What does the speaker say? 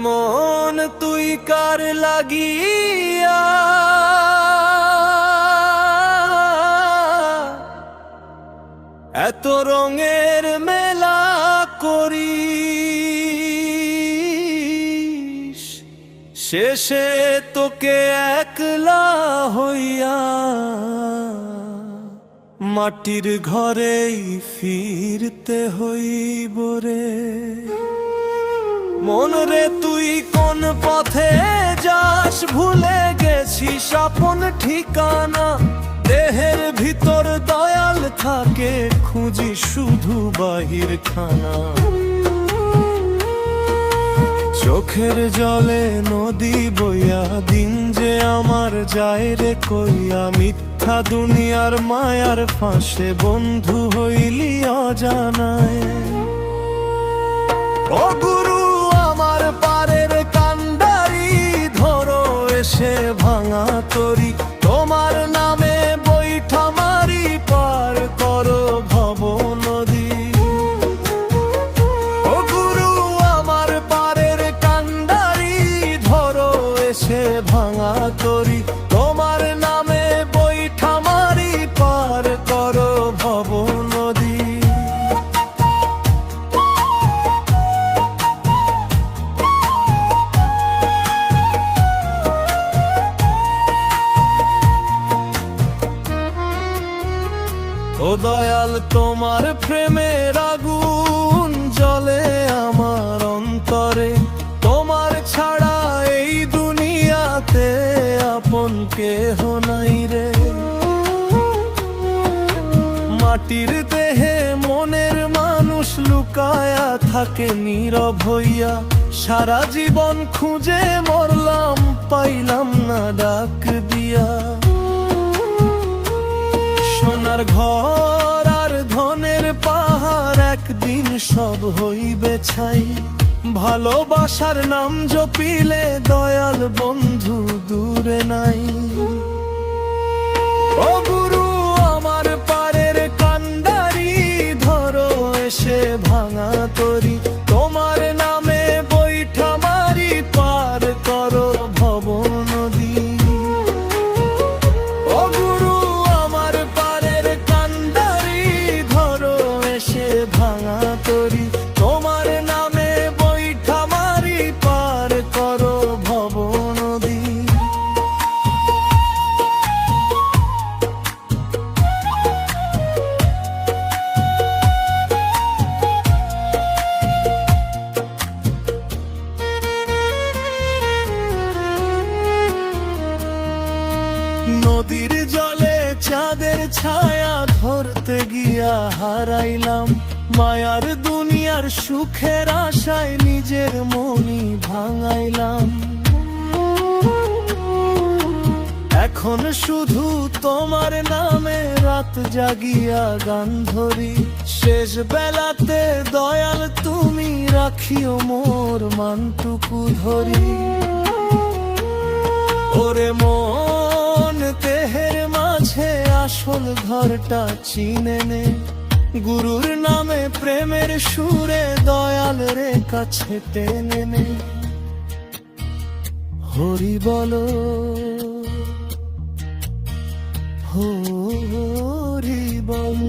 মন তুই কার লাগিয়া এত রঙের মেলা করিস, শেষে তোকে একলা হইয়া মাটির ঘরেই ফিরতে হইব রে। মন রে তুই কোন পথে যাস, ভুলে গেছিস আপন ঠিকানা। দেহের ভিতর দয়াল থাকে, খুঁজি শুধু বাহির খানা। চোখের জলে নদী বইয়া দিন যে আমার যায় রে কইয়া। মিথ্যা দুনিয়ার মায়ার ফাঁসে বন্ধু হইলি অজানায়। ও গুরু আমার পারের কান্ডারি, ধরো এসে ভাঙা তরি। তোমার নামে বৈঠা মারি, পার করো ভব নদী। ও গুরু আমার পারের কান্ডারি, ধরো এসে ভাঙা তরি। তোমার নামে বৈঠা মারি, পার করো ভব নদী। ও দয়াল তোমার প্রেমের আগুন জ্বলে আমার অন্তরে। তোমার ছাড়া এই দুনিয়াতে আপন কেহ নাই রে। মাটির দেহে মনের মানুষ লুকায়া থাকে নীরব হইয়া। সারা জীবন খুঁজে মরলাম, পাইলাম না ডাক দিয়া। সোনার ঘর আর ধনের পাহাড় একদিন সব হইবে ছাই। ভালোবাসার নাম জপিলে দয়াল বন্ধু দূরে নাই। ও গুরু আমার পারের কান্ডারি, ধরো এসে ভাঙা তরি। তোমার নামে বৈঠা মারি, পার করো ভব নদী। ও গুরু আমার পারের কান্ডারি, ধরো এসে ভাঙা তরি। তোমার নামে বৈঠা মারি, পার করো ভব নদী। নদীর জলে চাঁদের ছায়া ধরতে গিয়া হারাইলাম। মায়ার দুনিয়ার সুখের আশায় নিজের মনি ভাঙাইলাম। এখন শুধু তোমার নামে রাত জাগিয়া গান ধরি। শেষ বেলাতে দয়াল তুমি রাখিও মোর মানটুকু ধরি। ওরে মন দেহের মাঝে আসল ঘরটা চিনে নে। গুরুর নামে প্রেমের সুরে দয়াল রে কাছে টেনে নে। হরি বলো হরি বল।